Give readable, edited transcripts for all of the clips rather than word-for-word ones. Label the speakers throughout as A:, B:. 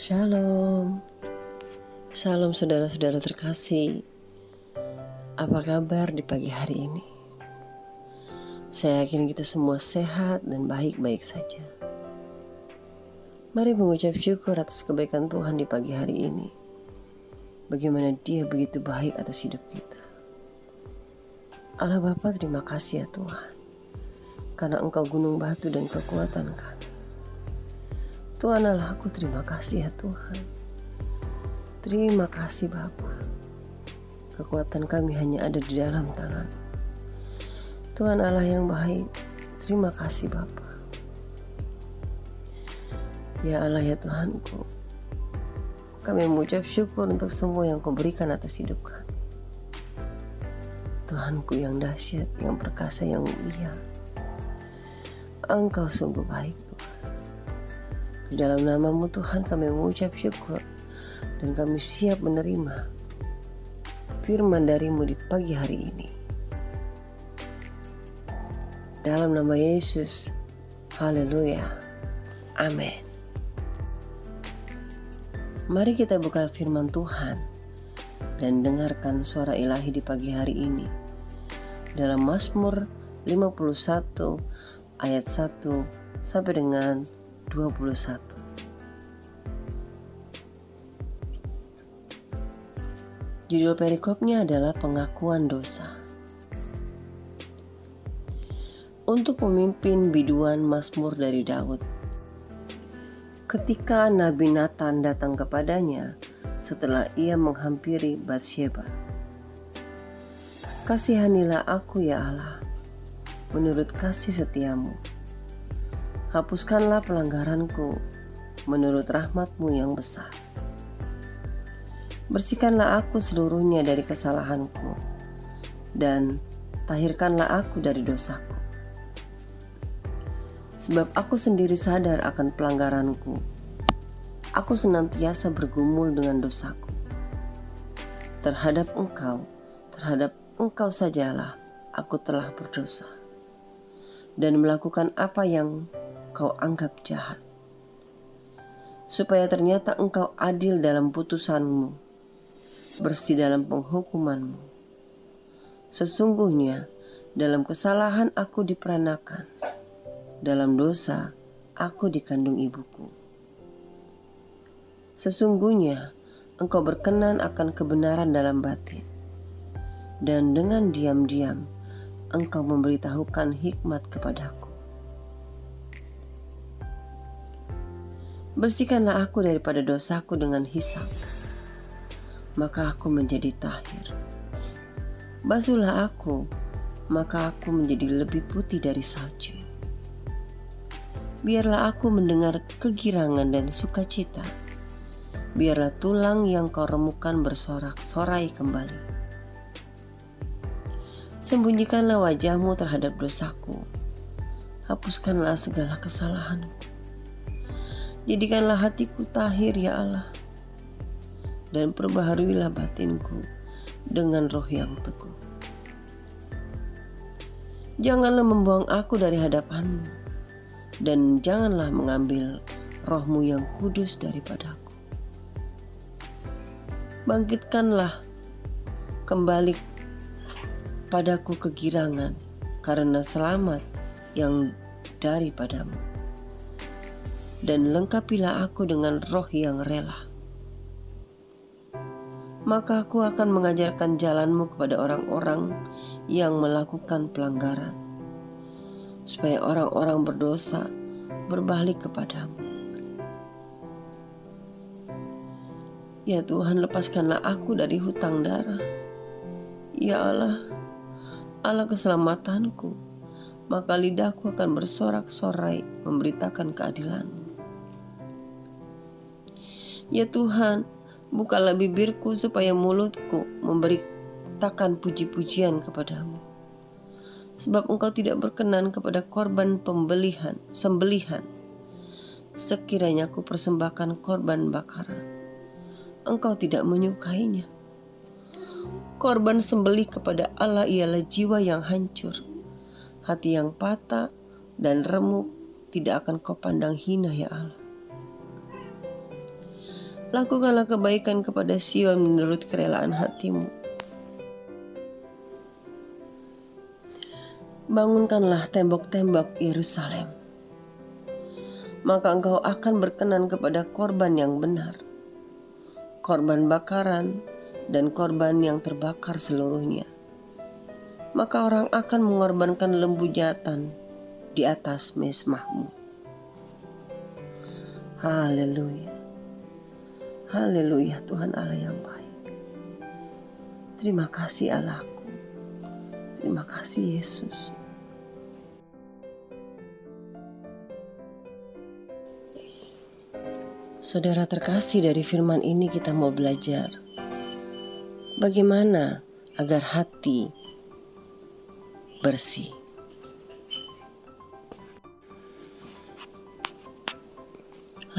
A: Shalom, shalom saudara-saudara terkasih. Apa kabar di pagi hari ini? Saya yakin kita semua sehat dan baik-baik saja. Mari mengucap syukur atas kebaikan Tuhan di pagi hari ini. Bagaimana Dia begitu baik atas hidup kita. Allah Bapa, terima kasih ya Tuhan, karena Engkau gunung batu dan kekuatan kami. Tuhan Allahku, terima kasih ya Tuhan. Terima kasih Bapa. Kekuatan kami hanya ada di dalam tangan. Tuhan Allah yang baik, terima kasih Bapa. Ya Allah ya Tuhanku, kami mengucap syukur untuk semua yang Kau berikan atas hidup kami. Tuhanku yang dahsyat, yang perkasa, yang mulia. Engkau sungguh baik Tuhan. Di dalam nama-Mu Tuhan kami mengucap syukur dan kami siap menerima firman dari-Mu di pagi hari ini. Dalam nama Yesus, haleluya, amin. Mari kita buka firman Tuhan dan dengarkan suara ilahi di pagi hari ini. Dalam Mazmur 51 ayat 1 sampai dengan 21. Judul perikopnya adalah pengakuan dosa. Untuk pemimpin biduan Mazmur dari Daud. Ketika Nabi Nathan datang kepadanya setelah ia menghampiri Batsheba. Kasihanilah aku ya Allah, menurut kasih setiamu. Hapuskanlah pelanggaranku menurut rahmat-Mu yang besar. Bersihkanlah aku seluruhnya dari kesalahanku, dan tahirkanlah aku dari dosaku. Sebab aku sendiri sadar akan pelanggaranku. Aku senantiasa bergumul dengan dosaku. Terhadap Engkau sajalah aku telah berdosa, dan melakukan apa yang Kau anggap jahat. Supaya ternyata Engkau adil dalam putusan-Mu, bersih dalam penghukuman-Mu. Sesungguhnya dalam kesalahan aku diperanakan, dalam dosa aku dikandung ibuku. Sesungguhnya Engkau berkenan akan kebenaran dalam batin, dan dengan diam-diam Engkau memberitahukan hikmat kepadaku. Bersihkanlah aku daripada dosaku dengan hisap, maka aku menjadi tahir. Basuhlah aku, maka aku menjadi lebih putih dari salju. Biarlah aku mendengar kegirangan dan sukacita. Biarlah tulang yang Kau remukan bersorak-sorai kembali. Sembunyikanlah wajah-Mu terhadap dosaku. Hapuskanlah segala kesalahanku. Jadikanlah hatiku tahir ya Allah, dan perbaharuilah batinku dengan roh yang teguh. Janganlah membuang aku dari hadapan-Mu, dan janganlah mengambil roh-Mu yang kudus daripadaku. Bangkitkanlah kembali padaku kegirangan karena selamat yang daripadamu, dan lengkapilah aku dengan roh yang rela. Maka aku akan mengajarkan jalan-Mu kepada orang-orang yang melakukan pelanggaran, supaya orang-orang berdosa berbalik kepadamu. Ya Tuhan, lepaskanlah aku dari hutang darah. Ya Allah, Allah keselamatanku, maka lidahku akan bersorak-sorai memberitakan keadilan-Mu. Ya Tuhan, bukalah bibirku supaya mulutku memberitakan puji-pujian kepadamu. Sebab Engkau tidak berkenan kepada korban sembelihan. Sekiranya aku persembahkan korban bakaran, Engkau tidak menyukainya. Korban sembelih kepada Allah ialah jiwa yang hancur, hati yang patah dan remuk tidak akan Kau pandang hina ya Allah. Lakukanlah kebaikan kepada Sion menurut kerelaan hatimu. Bangunkanlah tembok-tembok Yerusalem. Maka engkau akan berkenan kepada korban yang benar, korban bakaran dan korban yang terbakar seluruhnya. Maka orang akan mengorbankan lembu jantan di atas mezbahmu. Haleluya. Haleluya, Tuhan Allah yang baik. Terima kasih Allahku. Terima kasih Yesus. Saudara terkasih, dari firman ini kita mau belajar bagaimana agar hati bersih.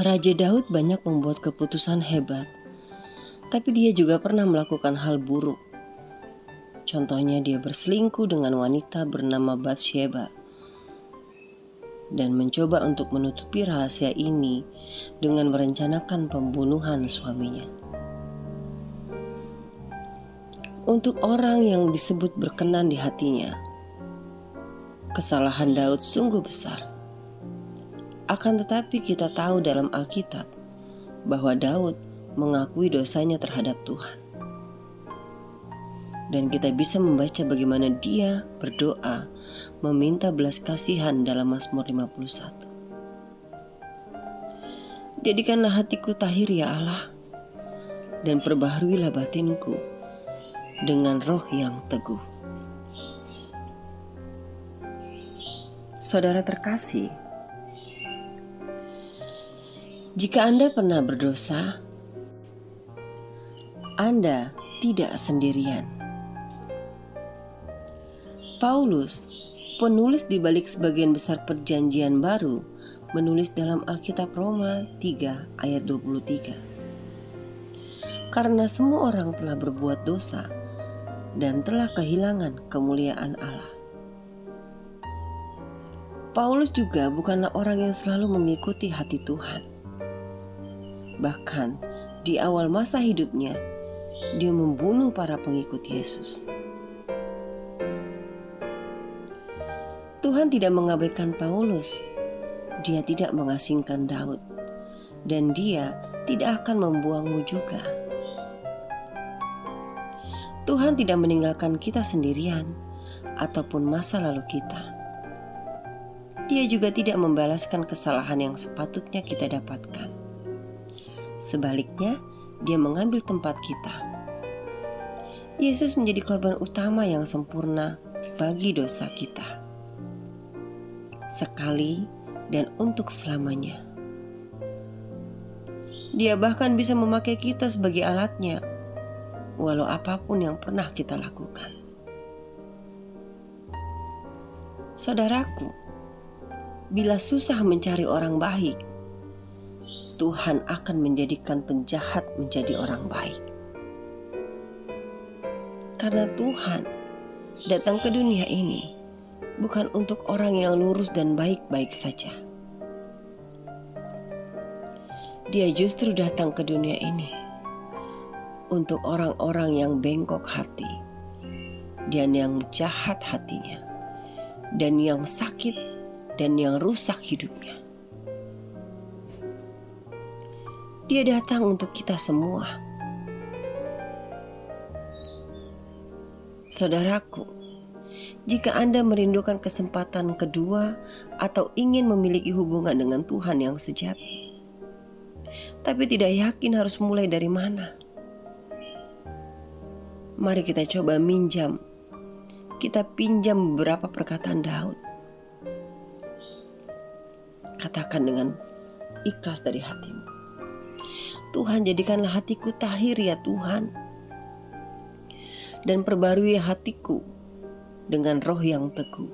A: Raja Daud banyak membuat keputusan hebat, tapi dia juga pernah melakukan hal buruk. Contohnya, dia berselingkuh dengan wanita bernama Batsheba dan mencoba untuk menutupi rahasia ini dengan merencanakan pembunuhan suaminya. Untuk orang yang disebut berkenan di hatinya, kesalahan Daud sungguh besar. Akan tetapi kita tahu dalam Alkitab bahwa Daud mengakui dosanya terhadap Tuhan. Dan kita bisa membaca bagaimana dia berdoa meminta belas kasihan dalam Mazmur 51. Jadikanlah hatiku tahir ya Allah, dan perbaharuilah batinku dengan roh yang teguh. Saudara terkasih, jika Anda pernah berdosa, Anda tidak sendirian. Paulus, penulis di balik sebagian besar perjanjian baru, menulis dalam Alkitab Roma 3 ayat 23. Karena semua orang telah berbuat dosa dan telah kehilangan kemuliaan Allah. Paulus juga bukanlah orang yang selalu mengikuti hati Tuhan. Bahkan di awal masa hidupnya, dia membunuh para pengikut Yesus. Tuhan tidak mengabaikan Paulus. Dia tidak mengasingkan Daud, dan dia tidak akan membuangmu juga. Tuhan tidak meninggalkan kita sendirian ataupun masa lalu kita. Dia juga tidak membalaskan kesalahan yang sepatutnya kita dapatkan. Sebaliknya, dia mengambil tempat kita. Yesus menjadi korban utama yang sempurna bagi dosa kita, sekali dan untuk selamanya. Dia bahkan bisa memakai kita sebagai alatnya, walau apapun yang pernah kita lakukan. Saudaraku, bila susah mencari orang baik, Tuhan akan menjadikan penjahat menjadi orang baik. Karena Tuhan datang ke dunia ini bukan untuk orang yang lurus dan baik-baik saja. Dia justru datang ke dunia ini untuk orang-orang yang bengkok hati dan yang jahat hatinya, dan yang sakit dan yang rusak hidupnya. Dia datang untuk kita semua. Saudaraku, jika Anda merindukan kesempatan kedua atau ingin memiliki hubungan dengan Tuhan yang sejati, tapi tidak yakin harus mulai dari mana, mari kita coba minjam. Kita pinjam beberapa perkataan Daud. Katakan dengan ikhlas dari hatimu, Tuhan, jadikanlah hatiku tahir ya Tuhan, dan perbarui hatiku dengan roh yang teguh.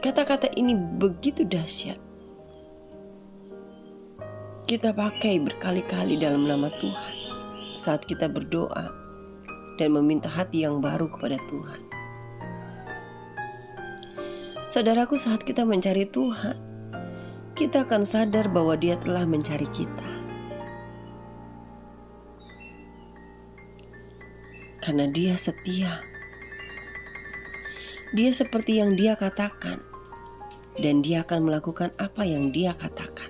A: Kata-kata ini begitu dahsyat. Kita pakai berkali-kali dalam nama Tuhan saat kita berdoa dan meminta hati yang baru kepada Tuhan. Saudaraku, saat kita mencari Tuhan, kita akan sadar bahwa Dia telah mencari kita. Karena Dia setia. Dia seperti yang Dia katakan, dan Dia akan melakukan apa yang Dia katakan.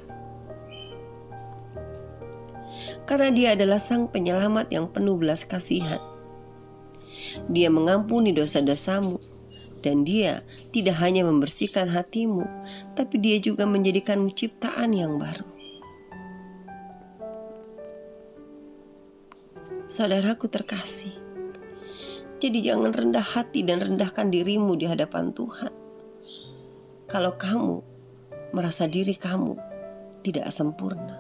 A: Karena Dia adalah Sang Penyelamat yang penuh belas kasihan. Dia mengampuni dosa-dosamu, dan Dia tidak hanya membersihkan hatimu, tapi Dia juga menjadikanmu ciptaan yang baru. Saudaraku terkasih, jadi jangan rendah hati dan rendahkan dirimu di hadapan Tuhan. Kalau kamu merasa diri kamu tidak sempurna,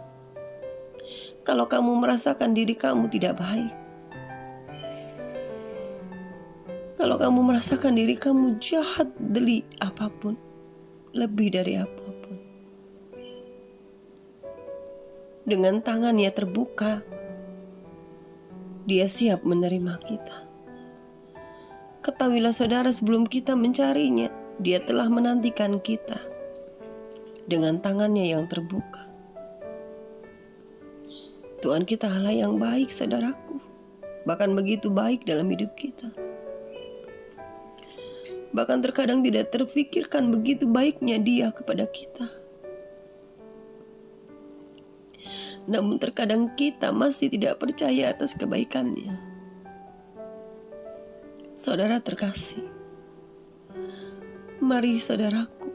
A: kalau kamu merasakan diri kamu tidak baik, kalau kamu merasakan diri kamu jahat dari apapun, lebih dari apapun, dengan tangannya terbuka, Dia siap menerima kita. Ketahuilah saudara, sebelum kita mencarinya, Dia telah menantikan kita dengan tangannya yang terbuka. Tuhan kita Allah yang baik, saudaraku. Bahkan begitu baik dalam hidup kita. Bahkan terkadang tidak terfikirkan begitu baiknya Dia kepada kita. Namun terkadang kita masih tidak percaya atas kebaikan-Nya. Saudara terkasih, mari saudaraku,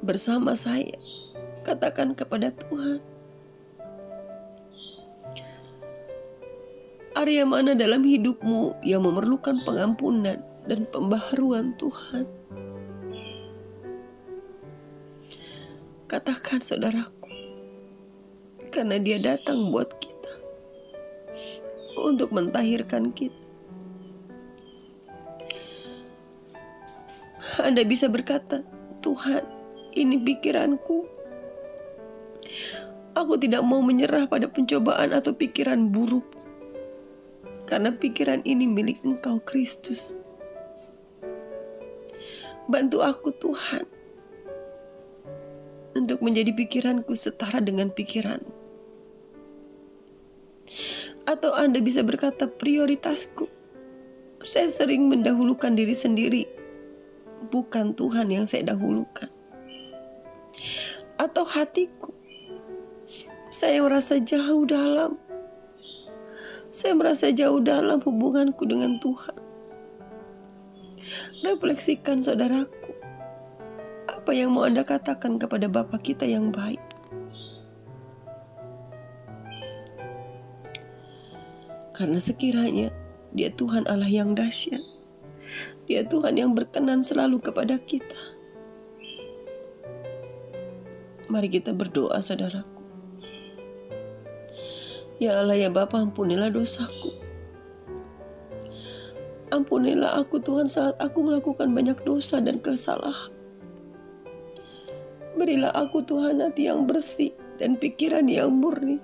A: bersama saya katakan kepada Tuhan, area mana dalam hidupmu yang memerlukan pengampunan dan pembaharuan Tuhan? Katakan saudaraku, karena Dia datang buat kita, untuk mentahirkan kita. Anda bisa berkata, Tuhan, ini pikiranku. Aku tidak mau menyerah pada pencobaan atau pikiran buruk, karena pikiran ini milik Engkau Kristus. Bantu aku Tuhan, untuk menjadi pikiranku setara dengan pikiran-Mu. Atau Anda bisa berkata, prioritasku, saya sering mendahulukan diri sendiri, bukan Tuhan yang saya dahulukan. Atau hatiku, saya merasa jauh dalam hubunganku dengan Tuhan. Refleksikan saudaraku, apa yang mau Anda katakan kepada Bapa kita yang baik? Karena sekiranya Dia Tuhan Allah yang dahsyat, Dia Tuhan yang berkenan selalu kepada kita. Mari kita berdoa saudaraku. Ya Allah ya Bapa, ampunilah dosaku. Ampunilah aku Tuhan saat aku melakukan banyak dosa dan kesalahan. Berilah aku Tuhan hati yang bersih dan pikiran yang murni.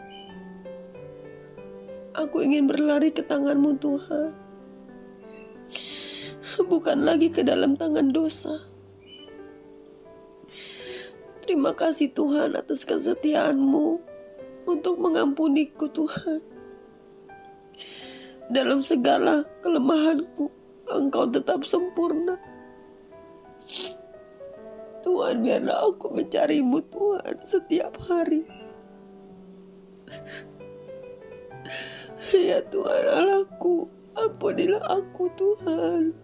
A: Aku ingin berlari ke tangan-Mu Tuhan, bukan lagi ke dalam tangan dosa. Terima kasih Tuhan atas kesetiaan-Mu untuk mengampuniku Tuhan. Dalam segala kelemahanku, Engkau tetap sempurna. Tuhan, biarlah aku mencari-Mu Tuhan setiap hari. Ya Tuhan Allahku, ampunilah aku Tuhan.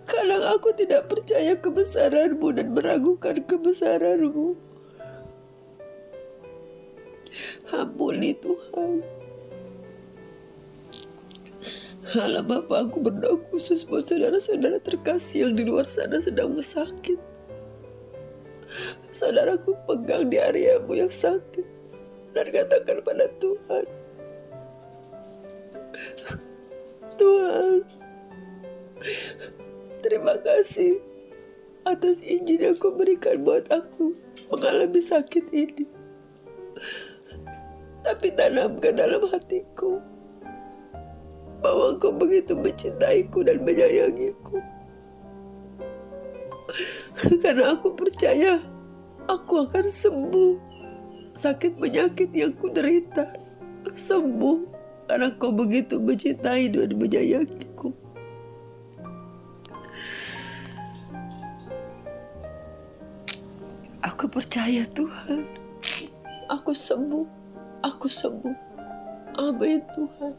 A: Kadang aku tidak percaya kebesaran-Mu dan meragukan kebesaran-Mu. Ampuni Tuhan. Allah Bapa, aku berdoa khusus buat saudara-saudara terkasih yang di luar sana sedang sakit. Saudaraku, pegang di area-Mu yang sakit dan katakan pada Tuhan, Tuhan, terima kasih atas izin yang Kau berikan buat aku mengalami sakit ini. Tapi tanamkan dalam hatiku bahwa Kau begitu mencintaiku dan menyayangiku. Karena aku percaya aku akan sembuh. Sakit penyakit yang kuderita sembuh karena Kau begitu mencintai dan menyayangiku. Aku percaya Tuhan, aku sembuh, aku sembuh. Amin Tuhan.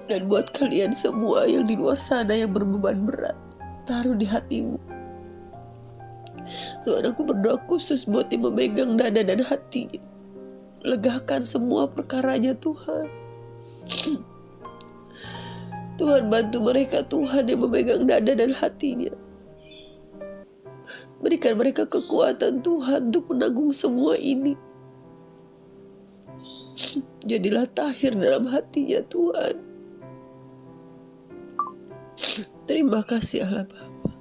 A: Dan buat kalian semua yang di luar sana yang berbeban berat, taruh di hatimu. Tuhan, aku berdoa khusus buat yang memegang dada dan hatinya. Legakan semua perkaranya Tuhan. Tuhan, bantu mereka Tuhan yang memegang dada dan hatinya. Berikan mereka kekuatan Tuhan untuk menanggung semua ini. Jadilah tahir dalam hatinya Tuhan. Terima kasih Allah Bapa.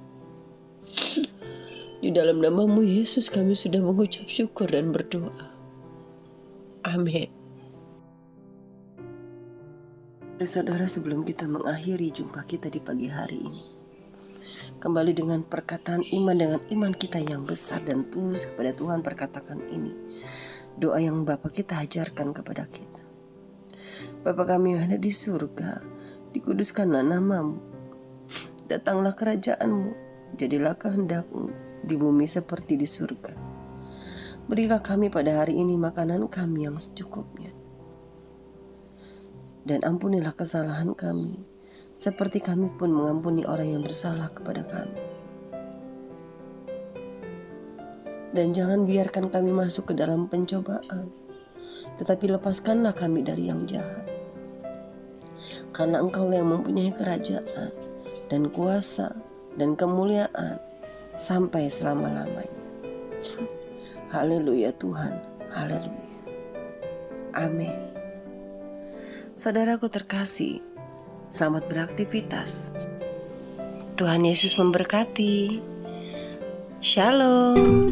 A: Di dalam nama-Mu Yesus kami sudah mengucap syukur dan berdoa. Amin. Saudara, sebelum kita mengakhiri jumpa kita di pagi hari ini, kembali dengan perkataan iman, dengan iman kita yang besar dan tulus kepada Tuhan, perkatakan ini. Doa yang Bapa kita ajarkan kepada kita. Bapa kami yang ada di surga, dikuduskanlah nama-Mu. Datanglah kerajaan-Mu, jadilah kehendak-Mu di bumi seperti di surga. Berilah kami pada hari ini makanan kami yang secukupnya. Dan ampunilah kesalahan kami, seperti kami pun mengampuni orang yang bersalah kepada kami. Dan jangan biarkan kami masuk ke dalam pencobaan, tetapi lepaskanlah kami dari yang jahat. Karena Engkau yang mempunyai kerajaan dan kuasa dan kemuliaan sampai selama-lamanya. Haleluya Tuhan, haleluya. Amin. Saudaraku terkasih, selamat beraktivitas. Tuhan Yesus memberkati. Shalom.